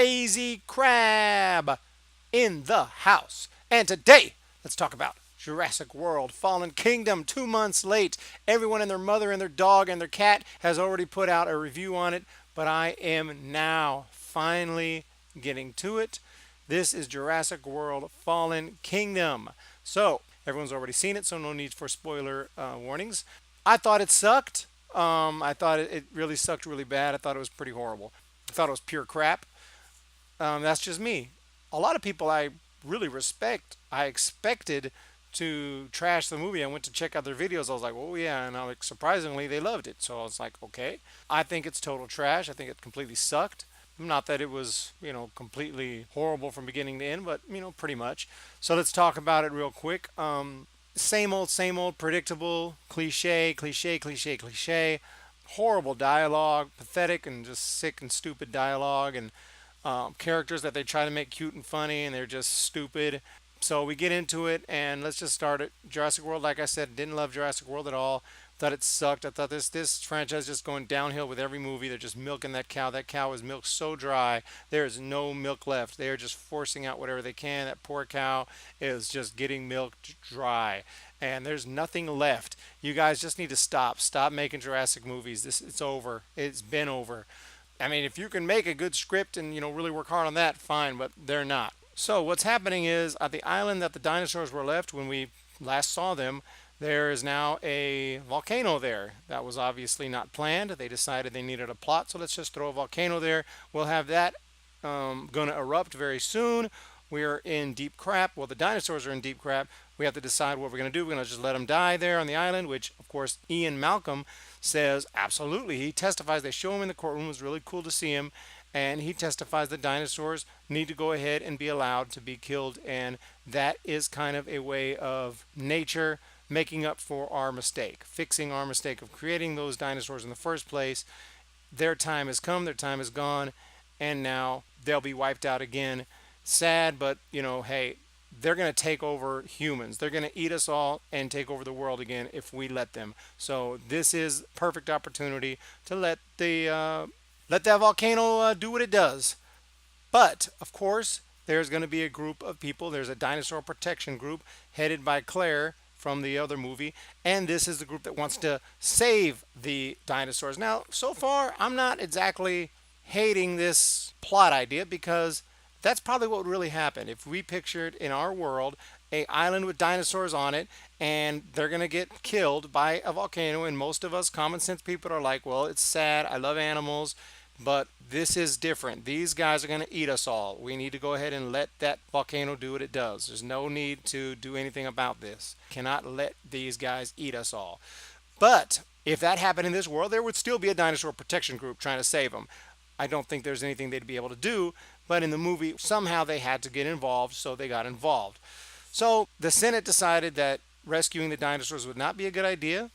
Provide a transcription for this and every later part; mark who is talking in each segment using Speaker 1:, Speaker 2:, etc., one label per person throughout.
Speaker 1: crazy crab in the house. And today, let's talk about Jurassic World Fallen Kingdom. 2 months late. Everyone and their mother and their dog and their cat has already put out a review on it, but I am now finally getting to it. This is Jurassic World Fallen Kingdom. So, everyone's already seen it, so no need for spoiler warnings. I thought it sucked. I thought it really sucked really bad. I thought it was pretty horrible. I thought it was pure crap. That's just me. A lot of people I really respect, I expected to trash the movie. I went to check out their videos. I was like, oh yeah, and surprisingly they loved it. So I was like, okay. I think it's total trash. I think it completely sucked. Not that it was, completely horrible from beginning to end, but pretty much. So let's talk about it real quick. Same old, predictable, cliche. Horrible dialogue, pathetic and just sick and stupid dialogue, and characters that they try to make cute and funny, and they're just stupid. So we get into it, and let's just start it. Jurassic World, like I said, didn't love Jurassic World at all. Thought it sucked. I thought this franchise is just going downhill with every movie. They're just milking that cow. That cow is milked so dry. There is no milk left. They are just forcing out whatever they can. That poor cow is just getting milked dry, and there's nothing left. You guys just need to stop. Stop making Jurassic movies. It's over. It's been over. I mean, if you can make a good script and really work hard on that, fine. But they're not. So what's happening is at the island that the dinosaurs were left when we last saw them, there is now a volcano there. That was obviously not planned. They decided they needed a plot, so let's just throw a volcano there. We'll have that going to erupt very soon. We're in deep crap. Well, the dinosaurs are in deep crap. We have to decide what we're going to do. We're going to just let them die there on the island, which, of course, Ian Malcolm says absolutely. He testifies. They show him in the courtroom. It was really cool to see him. And he testifies that dinosaurs need to go ahead and be allowed to be killed. And that is kind of a way of nature making up for our mistake, fixing our mistake of creating those dinosaurs in the first place. Their time has come, their time is gone, and now they'll be wiped out again. Sad, but hey, they're going to take over humans. They're going to eat us all and take over the world again if we let them. So this is perfect opportunity to let that volcano do what it does. But of course, there's going to be a group of people. There's a dinosaur protection group headed by Claire from the other movie, and this is the group that wants to save the dinosaurs. Now, so far, I'm not exactly hating this plot idea because that's probably what would really happen if we pictured in our world a island with dinosaurs on it, and they're going to get killed by a volcano. And most of us common sense people are like, well, it's sad, I love animals, but this is different. These guys are going to eat us all. We need to go ahead and let that volcano do what it does. There's no need to do anything about this. Cannot let these guys eat us all. But if that happened in this world, there would still be a dinosaur protection group trying to save them. I don't think there's anything they'd be able to do, but in the movie, somehow they had to get involved, so they got involved. So the Senate decided that rescuing the dinosaurs would not be a good idea.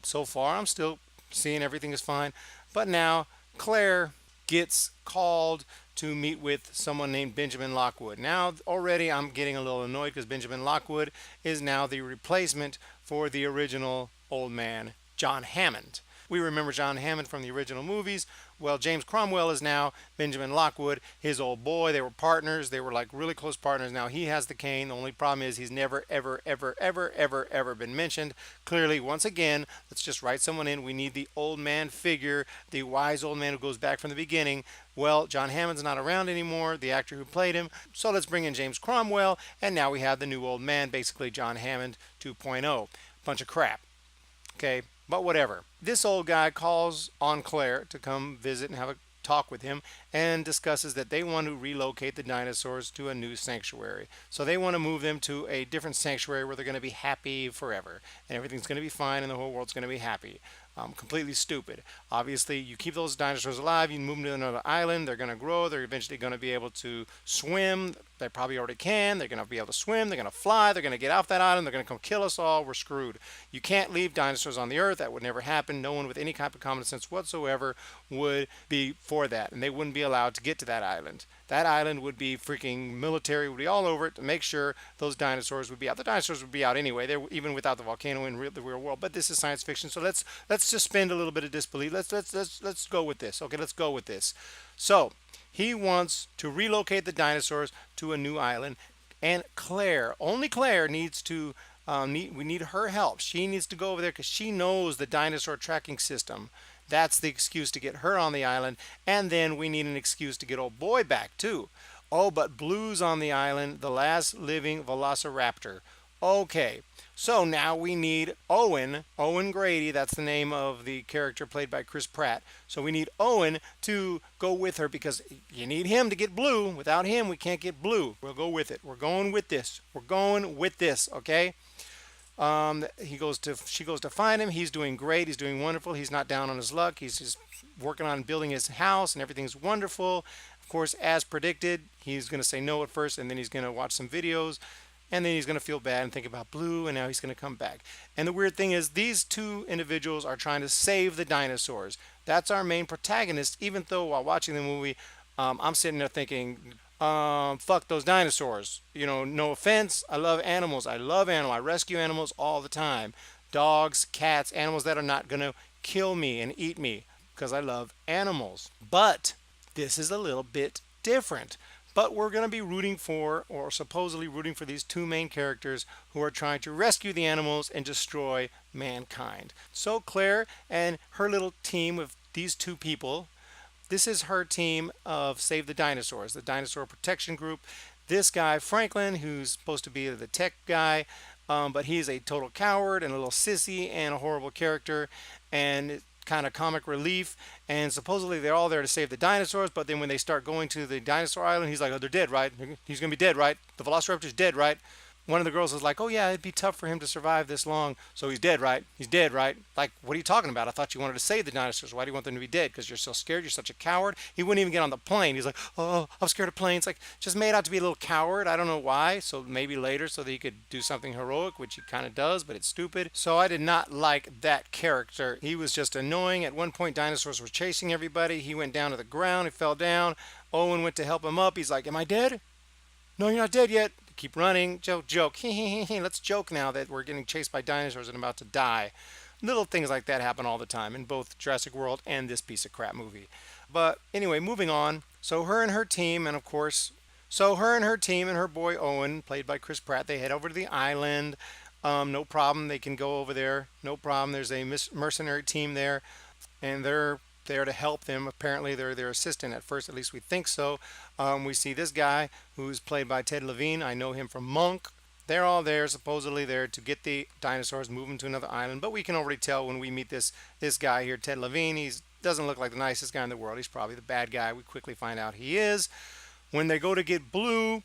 Speaker 1: So far, I'm still seeing everything is fine. But now Claire gets called to meet with someone named Benjamin Lockwood. Now, already I'm getting a little annoyed because Benjamin Lockwood is now the replacement for the original old man, John Hammond. We remember John Hammond from the original movies. Well, James Cromwell is now Benjamin Lockwood, his old boy. They were partners. They were like really close partners. Now he has the cane. The only problem is he's never, ever been mentioned. Clearly, once again, let's just write someone in. We need the old man figure, the wise old man who goes back from the beginning. Well, John Hammond's not around anymore, the actor who played him. So let's bring in James Cromwell, and now we have the new old man, basically John Hammond 2.0. Bunch of crap. Okay, but whatever. This old guy calls on Claire to come visit and have a talk with him and discusses that they want to relocate the dinosaurs to a new sanctuary. So they want to move them to a different sanctuary where they're going to be happy forever and everything's going to be fine and the whole world's going to be happy. Completely stupid. Obviously, you keep those dinosaurs alive, you move them to another island, they're going to grow, they're eventually going to be able to swim. They probably already can. They're going to be able to swim, they're going to fly, they're going to get off that island, they're going to come kill us all. We're screwed. You can't leave dinosaurs on the earth. That would never happen. No one with any type of common sense whatsoever would be for that, and they wouldn't be allowed to get to that island. That island would be freaking military, would be all over it to make sure those dinosaurs would be out. The dinosaurs would be out anyway. They're even without the volcano in the real world. But this is science fiction, so let's suspend a little bit of disbelief. Let's go with this. Okay, let's go with this. So He wants to relocate the dinosaurs to a new island, and Claire, only Claire, needs to. We need her help. She needs to go over there because she knows the dinosaur tracking system. That's the excuse to get her on the island, and then we need an excuse to get old boy back too. Oh, but Blue's on the island, the last living velociraptor. Okay, so now we need Owen Grady, that's the name of the character played by Chris Pratt. So we need Owen to go with her because you need him to get Blue. Without him, we can't get Blue. We'll go with it. We're going with this. We're going with this, okay? She goes to find him. He's doing great. He's doing wonderful. He's not down on his luck. He's just working on building his house and everything's wonderful. Of course, as predicted, he's going to say no at first and then he's going to watch some videos and then he's going to feel bad and think about Blue and now he's going to come back. And the weird thing is these two individuals are trying to save the dinosaurs. That's our main protagonist, even though while watching the movie, I'm sitting there thinking, fuck those dinosaurs. You know, no offense. I love animals. I love animals. I rescue animals all the time. Dogs, cats, animals that are not going to kill me and eat me because I love animals. But this is a little bit different. But we're going to be rooting for, or supposedly rooting for, these two main characters who are trying to rescue the animals and destroy mankind. So Claire and her little team of these two people, this is her team of Save the Dinosaurs, the Dinosaur Protection Group. This guy, Franklin, who's supposed to be the tech guy, but he's a total coward and a little sissy and a horrible character and kind of comic relief. And supposedly they're all there to save the dinosaurs, but then when they start going to the dinosaur island, he's like, oh, they're dead, right? He's going to be dead, right? The velociraptor's dead, right? One of the girls was like, oh yeah, it'd be tough for him to survive this long. So he's dead, right? He's dead, right? Like, what are you talking about? I thought you wanted to save the dinosaurs. Why do you want them to be dead? Because you're so scared. You're such a coward. He wouldn't even get on the plane. He's like, oh, I'm scared of planes. Like, just made out to be a little coward. I don't know why. So maybe later so that he could do something heroic, which he kind of does, but it's stupid. So I did not like that character. He was just annoying. At one point, dinosaurs were chasing everybody. He went down to the ground. He fell down. Owen went to help him up. He's like, am I dead? No, you're not dead yet. Keep running. Joke. Let's joke now that we're getting chased by dinosaurs and about to die. Little things like that happen all the time in both Jurassic World and this piece of crap movie. But anyway, moving on. So her and her team, and of course, and her boy Owen, played by Chris Pratt, they head over to the island. No problem. They can go over there. No problem. There's a mercenary team there, and they're there to help them. Apparently, they're their assistant at first. At least we think so. We see this guy who's played by Ted Levine. I know him from Monk. They're all there, supposedly there to get the dinosaurs, move them to another island. But we can already tell when we meet this guy here, Ted Levine. He doesn't look like the nicest guy in the world. He's probably the bad guy. We quickly find out he is. When they go to get Blue,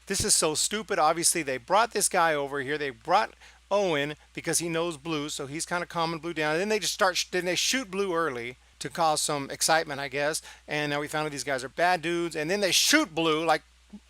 Speaker 1: this is so stupid. Obviously, they brought this guy over here. They brought Owen because he knows Blue, so he's kind of calming Blue down. And then they shoot Blue early to cause some excitement, I guess. And now we found out these guys are bad dudes. And then they shoot Blue, like,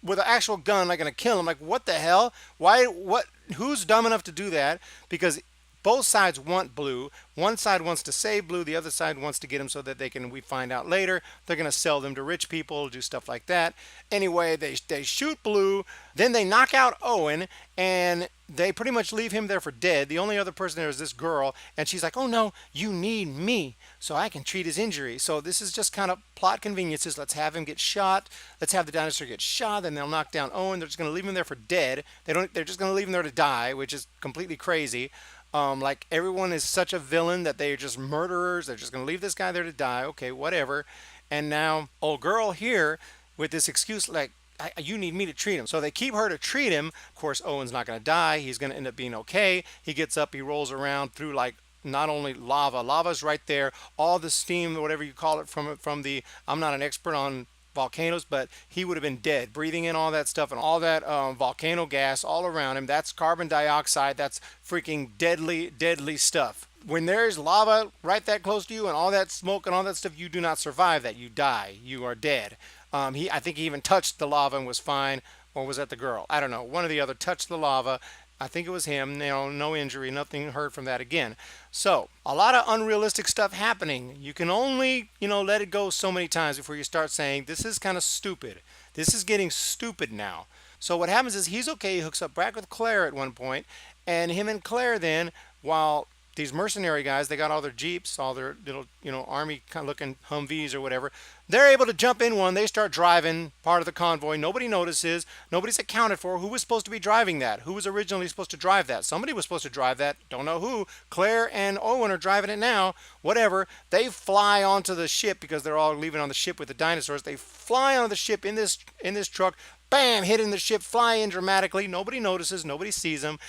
Speaker 1: with an actual gun, like, gonna kill him. Like, what the hell? Why? What? Who's dumb enough to do that? Because both sides want Blue. One side wants to save Blue. The other side wants to get him so that they can, we find out later, they're going to sell them to rich people, do stuff like that. Anyway, they shoot Blue. Then they knock out Owen, and they pretty much leave him there for dead. The only other person there is this girl, and she's like, oh no, you need me so I can treat his injury. So this is just kind of plot conveniences. Let's have him get shot. Let's have the dinosaur get shot. Then they'll knock down Owen. They're just going to leave him there for dead. They're just going to leave him there to die, which is completely crazy. Like, everyone is such a villain that they're just murderers. They're just going to leave this guy there to die. Okay, whatever. And now, old girl here with this excuse, like, you need me to treat him. So they keep her to treat him. Of course, Owen's not going to die. He's going to end up being okay. He gets up, he rolls around through, like, not only lava's right there, all the steam, whatever you call it, from the, I'm not an expert on volcanoes, but he would have been dead, breathing in all that stuff and all that volcano gas all around him. That's carbon dioxide. That's freaking deadly stuff. When there's lava right that close to you and all that smoke and all that stuff, you do not survive that. You die. You are dead. I think he even touched the lava and was fine. Or was that the girl? I don't know. One or the other touched the lava. I think it was him. No injury, nothing heard from that again. So, a lot of unrealistic stuff happening. You can only, let it go so many times before you start saying, this is kind of stupid. This is getting stupid now. So what happens is he's okay. He hooks up back with Claire at one point, and him and Claire then, while these mercenary guys, they got all their jeeps, all their little, army kind of looking Humvees or whatever. They're able to jump in one. They start driving part of the convoy. Nobody notices. Nobody's accounted for who was supposed to be driving that. Who was originally supposed to drive that? Somebody was supposed to drive that. Don't know who. Claire and Owen are driving it now. Whatever. They fly onto the ship because they're all leaving on the ship with the dinosaurs. They fly onto the ship in this truck. Bam, hitting the ship, fly in dramatically. Nobody notices, nobody sees them.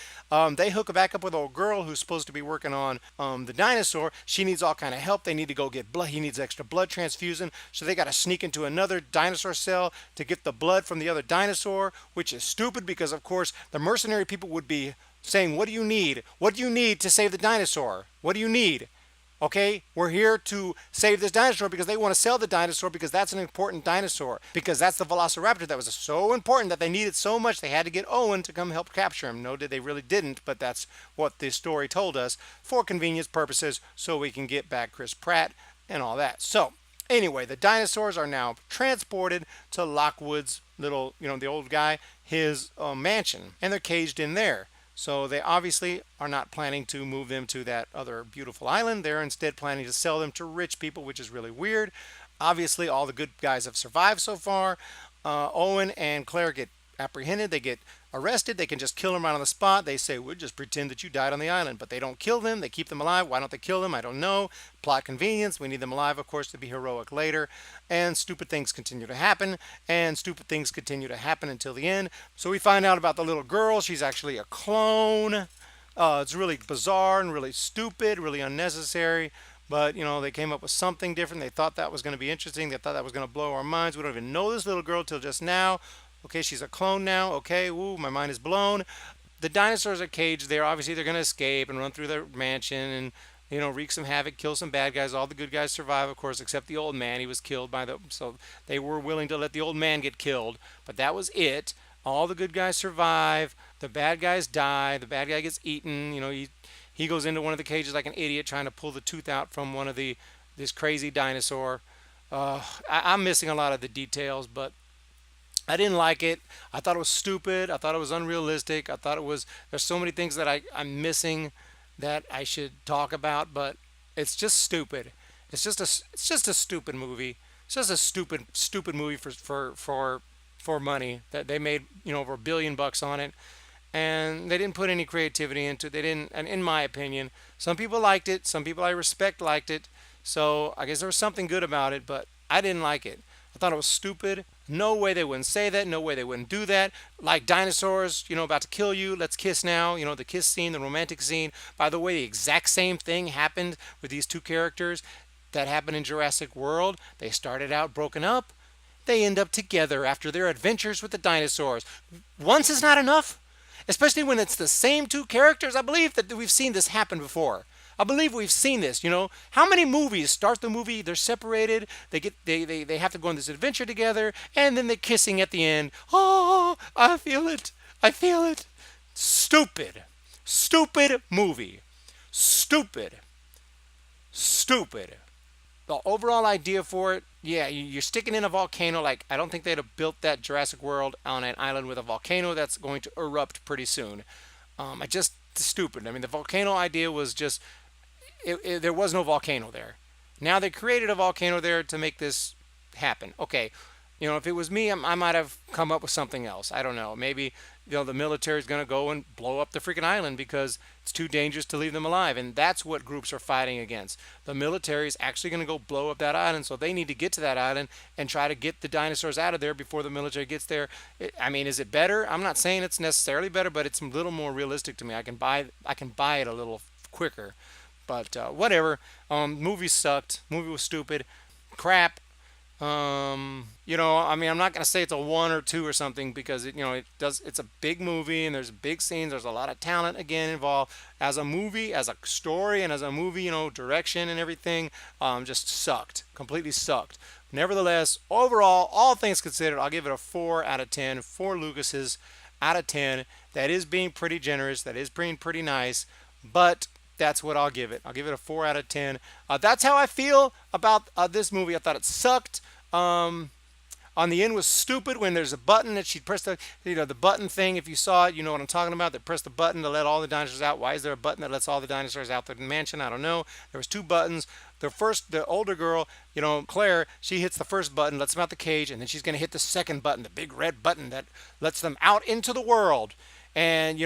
Speaker 1: They hook back up with a old girl who's supposed to be working on the dinosaur. She needs all kind of help. They need to go get blood. He needs extra blood transfusion, so they got to sneak into another dinosaur cell to get the blood from the other dinosaur, which is stupid because, of course, the mercenary people would be saying, "What do you need? What do you need to save the dinosaur? What do you need?" Okay, we're here to save this dinosaur because they want to sell the dinosaur because that's an important dinosaur. Because that's the velociraptor that was so important that they needed so much they had to get Owen to come help capture him. No, they really didn't, but that's what this story told us for convenience purposes so we can get back Chris Pratt and all that. So, anyway, the dinosaurs are now transported to Lockwood's little, the old guy, his mansion, and they're caged in there. So they obviously are not planning to move them to that other beautiful island. They're instead planning to sell them to rich people, which is really weird. Obviously, all the good guys have survived so far. Owen and Claire get apprehended. They get arrested. They can just kill them right on the spot. They say, we'll just pretend that you died on the island. But they don't kill them. They keep them alive. Why don't they kill them? I don't know. Plot convenience. We need them alive, of course, to be heroic later. And stupid things continue to happen. And stupid things continue to happen until the end. So we find out about the little girl. She's actually a clone. It's really bizarre and really stupid, really unnecessary. But, they came up with something different. They thought that was going to be interesting. They thought that was going to blow our minds. We don't even know this little girl till just now. Okay, she's a clone now. Okay, woo, my mind is blown. The dinosaurs are caged. They're going to escape and run through their mansion and wreak some havoc, kill some bad guys. All the good guys survive, of course, except the old man. He was killed by so they were willing to let the old man get killed, but that was it. All the good guys survive. The bad guys die. The bad guy gets eaten. He goes into one of the cages like an idiot trying to pull the tooth out from one of this crazy dinosaur. I'm missing a lot of the details, but I didn't like it. I thought it was stupid. I thought it was unrealistic. I thought there's so many things that I'm missing that I should talk about, but it's just stupid. It's just a stupid movie. It's just a stupid movie for money that they made, over $1 billion on it. And they didn't put any creativity into it. They didn't, and in my opinion, some people liked it. Some people I respect liked it. So I guess there was something good about it, but I didn't like it. I thought it was stupid. No way they wouldn't say that. No way they wouldn't do that. Like dinosaurs, about to kill you. Let's kiss now. The kiss scene, the romantic scene. By the way, the exact same thing happened with these two characters that happened in Jurassic World. They started out broken up. They end up together after their adventures with the dinosaurs. Once is not enough, especially when it's the same two characters. I believe that we've seen this happen before. I believe we've seen this. How many movies start the movie, they're separated, they have to go on this adventure together, and then they're kissing at the end. Oh, I feel it. I feel it. Stupid. Stupid movie. Stupid. Stupid. The overall idea for it, yeah, you're sticking in a volcano. Like, I don't think they'd have built that Jurassic World on an island with a volcano that's going to erupt pretty soon. Stupid. I mean, the volcano idea was just, there was no volcano there. Now they created a volcano there to make this happen. Okay, if it was me, I might have come up with something else. I don't know. Maybe, the military's going to go and blow up the freaking island because it's too dangerous to leave them alive. And that's what groups are fighting against. The military is actually going to go blow up that island, so they need to get to that island and try to get the dinosaurs out of there before the military gets there. Is it better? I'm not saying it's necessarily better, but it's a little more realistic to me. I can buy it a little quicker. But whatever. Movie sucked. Movie was stupid. Crap. I'm not gonna say it's a 1 or 2 or something because it does. It's a big movie and there's big scenes. There's a lot of talent again involved. As a movie, as a story, and as a movie, direction and everything, just sucked. Completely sucked. Nevertheless, overall, all things considered, I'll give it a 4 out of 10. 4 Lucases out of 10. That is being pretty generous. That is being pretty nice, but that's what I'll give it. I'll give it a 4 out of 10. That's how I feel about this movie. I thought it sucked. On the end was stupid when there's a button that she'd press the button thing. If you saw it, you know what I'm talking about. They press the button to let all the dinosaurs out. Why is there a button that lets all the dinosaurs out the mansion? I don't know. There was two buttons. The older girl, Claire, she hits the first button, lets them out the cage, and then she's going to hit the second button, the big red button that lets them out into the world. And,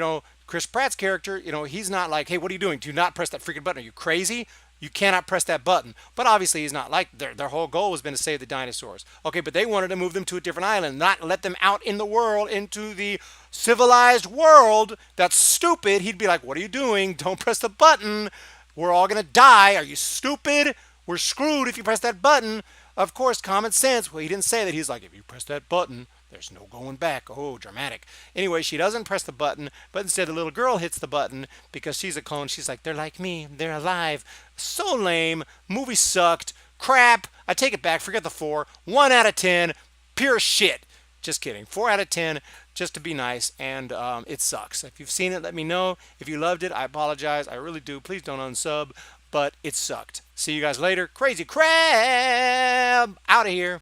Speaker 1: Chris Pratt's character, he's not like, hey, what are you doing? Do not press that freaking button. Are you crazy? You cannot press that button. But obviously, he's not like their whole goal has been to save the dinosaurs. Okay, but they wanted to move them to a different island, not let them out in the world into the civilized world. That's stupid. He'd be like, what are you doing? Don't press the button. We're all going to die. Are you stupid? We're screwed if you press that button. Of course, common sense. Well, he didn't say that. He's like, if you press that button, there's no going back. Oh, dramatic. Anyway, she doesn't press the button, but instead the little girl hits the button because she's a clone. She's like, they're like me. They're alive. So lame. Movie sucked. Crap. I take it back. Forget the 4. 1 out of 10. Pure shit. Just kidding. 4 out of 10, just to be nice, and it sucks. If you've seen it, let me know. If you loved it, I apologize. I really do. Please don't unsub, but it sucked. See you guys later. Crazy Crab out of here.